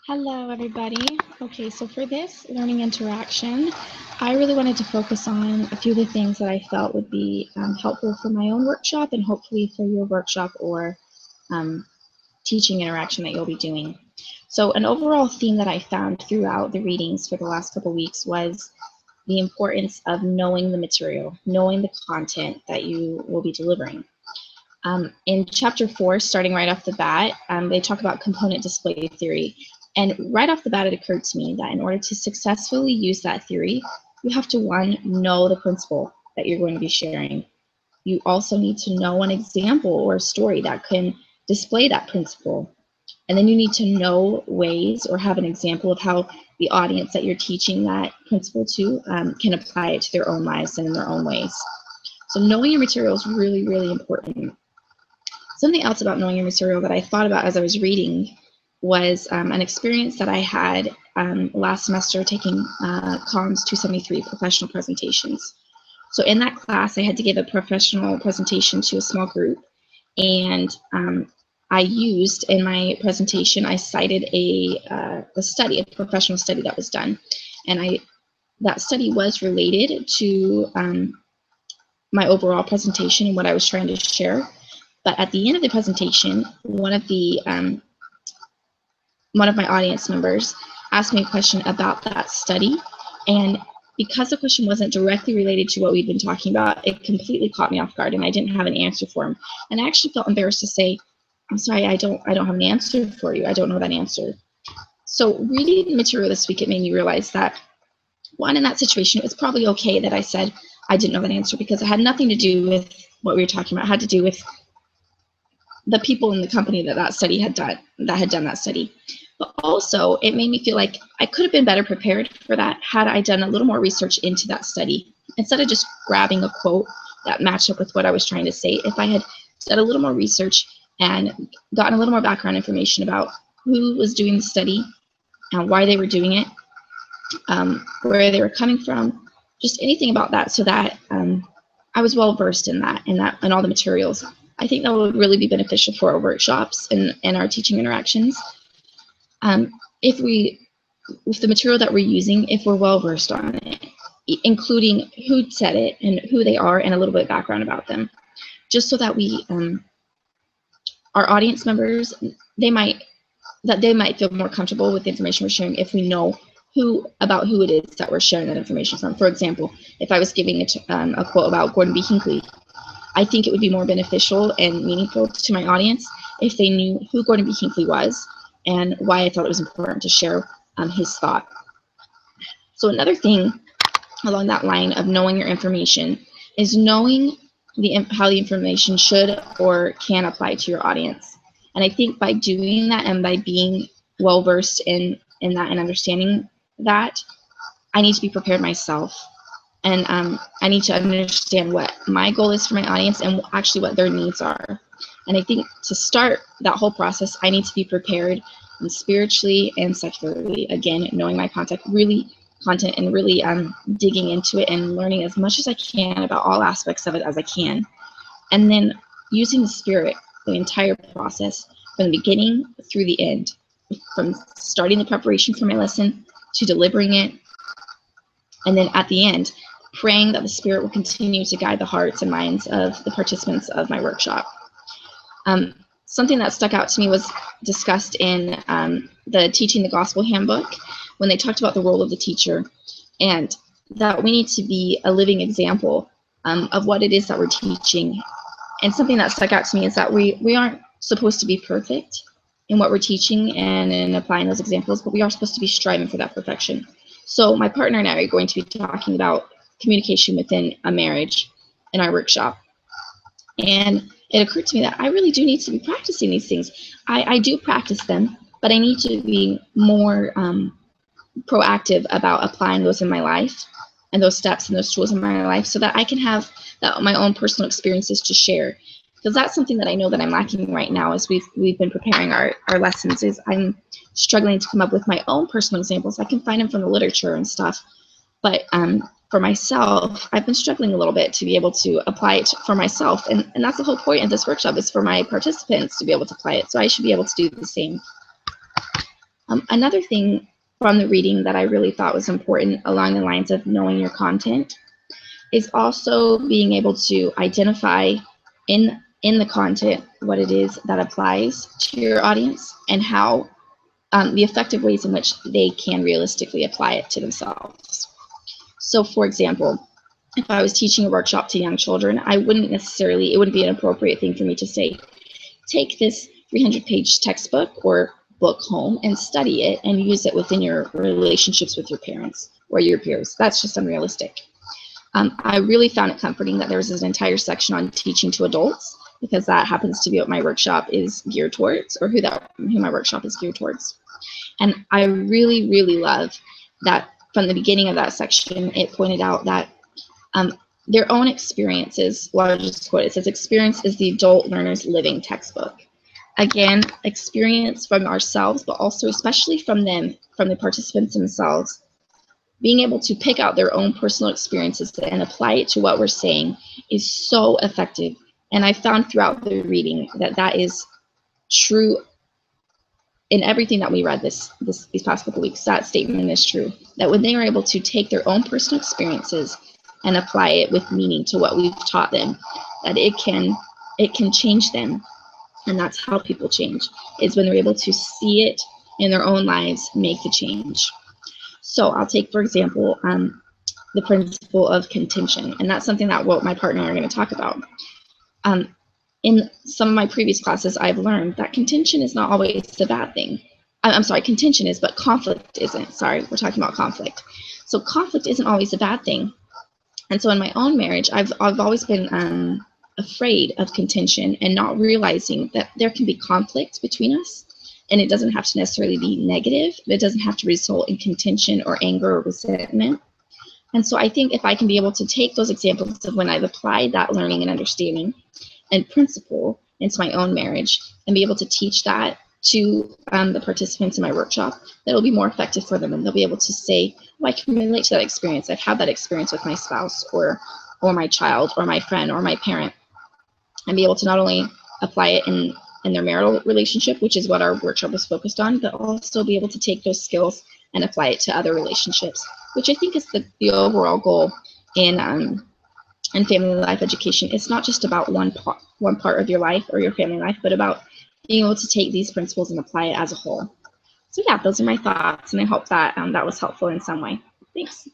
Hello, everybody. Okay, so for this learning interaction, I really wanted to focus on a few of the things that I felt would be helpful for my own workshop and hopefully for your workshop or teaching interaction that you'll be doing. So an overall theme that I found throughout the readings for the last couple of weeks was the importance of knowing the material, knowing the content that you will be delivering. In chapter 4, starting right off the bat, they talk about component display theory. And right off the bat, it occurred to me that in order to successfully use that theory, you have to, one, know the principle that you're going to be sharing. You also need to know an example or a story that can display that principle. And then you need to know ways or have an example of how the audience that you're teaching that principle to can apply it to their own lives and in their own ways. So knowing your material is really, really important. Something else about knowing your material that I thought about as I was reading was an experience that I had last semester taking Comms 273 professional presentations. So in that class, I had to give a professional presentation to a small group, and I used in my presentation, I cited a study, a professional study that was done, and that study was related to my overall presentation and what I was trying to share. But at the end of the presentation, one of my audience members asked me a question about that study, and because the question wasn't directly related to what we've been talking about, it completely caught me off guard, and I didn't have an answer for him. And I actually felt embarrassed to say, "I'm sorry, I don't have an answer for you. I don't know that answer." So reading the material this week, it made me realize that, one, in that situation, it was probably okay that I said I didn't know that answer because it had nothing to do with what we were talking about. It had to do with the people in the company that study had done, that study. But also, it made me feel like I could have been better prepared for that had I done a little more research into that study. Instead of just grabbing a quote that matched up with what I was trying to say, if I had done a little more research and gotten a little more background information about who was doing the study and why they were doing it, where they were coming from, just anything about that, so that I was well versed in that and all the materials. I think that would really be beneficial for our workshops and our teaching interactions. If the material that we're using, if we're well versed on it, including who said it and who they are and a little bit of background about them, just so that we, our audience members, they might feel more comfortable with the information we're sharing if we know about who it is that we're sharing that information from. For example, if I was giving a quote about Gordon B. Hinckley, I think it would be more beneficial and meaningful to my audience if they knew who Gordon B. Hinckley was and why I thought it was important to share his thought. So another thing along that line of knowing your information is knowing how the information should or can apply to your audience. And I think by doing that and by being well versed in that and understanding that, I need to be prepared myself. And I need to understand what my goal is for my audience and actually what their needs are. And I think to start that whole process, I need to be prepared spiritually and secularly. Again, knowing my content and really digging into it and learning as much as I can about all aspects of it as I can. And then using the Spirit, the entire process from the beginning through the end, from starting the preparation for my lesson to delivering it. And then at the end, praying that the Spirit will continue to guide the hearts and minds of the participants of my workshop. Something that stuck out to me was discussed in the Teaching the Gospel handbook when they talked about the role of the teacher, and that we need to be a living example of what it is that we're teaching. And something that stuck out to me is that we aren't supposed to be perfect in what we're teaching and in applying those examples, but we are supposed to be striving for that perfection. So my partner and I are going to be talking about communication within a marriage in our workshop. And it occurred to me that I really do need to be practicing these things. I do practice them, but I need to be more proactive about applying those in my life and those steps and those tools in my life so that I can have my own personal experiences to share. Because that's something that I know that I'm lacking right now as we've been preparing our lessons, is I'm struggling to come up with my own personal examples. I can find them from the literature and stuff, but for myself, I've been struggling a little bit to be able to apply it for myself. And that's the whole point of this workshop, is for my participants to be able to apply it. So I should be able to do the same. Another thing from the reading that I really thought was important along the lines of knowing your content is also being able to identify in the content what it is that applies to your audience and how the effective ways in which they can realistically apply it to themselves. So for example, if I was teaching a workshop to young children, it wouldn't be an appropriate thing for me to say, take this 300-page textbook or book home and study it and use it within your relationships with your parents or your peers. That's just unrealistic. I really found it comforting that there was an entire section on teaching to adults, because that happens to be what my workshop is geared towards, or who my workshop is geared towards. And I really, really love that from the beginning of that section, it pointed out that their own experiences, well, I'll just quote, it says, experience is the adult learner's living textbook. Again, experience from ourselves, but also especially from them, from the participants themselves, being able to pick out their own personal experiences and apply it to what we're saying is so effective. And I found throughout the reading that that is true in everything that we read these past couple weeks. That statement is true, that when they are able to take their own personal experiences and apply it with meaning to what we've taught them, that it can change them. And that's how people change, is when they're able to see it in their own lives, make the change. So I'll take, for example, the principle of contention, and that's something that my partner and I are going to talk about. In some of my previous classes, I've learned that contention is not always a bad thing. I'm sorry, contention is, but conflict isn't. Sorry, we're talking about conflict. So conflict isn't always a bad thing. And so in my own marriage, I've always been afraid of contention and not realizing that there can be conflict between us. And it doesn't have to necessarily be negative. It doesn't have to result in contention or anger or resentment. And so I think if I can be able to take those examples of when I've applied that learning and understanding and principle into my own marriage and be able to teach that to the participants in my workshop, that'll be more effective for them, and they'll be able to say, oh, I can relate to that experience. I've had that experience with my spouse or my child or my friend or my parent, and be able to not only apply it in their marital relationship, which is what our workshop was focused on, but also be able to take those skills and apply it to other relationships, which I think is the overall goal in family life education. It's not just about one part of your life or your family life, but about being able to take these principles and apply it as a whole. So yeah, those are my thoughts, and I hope that that was helpful in some way. Thanks.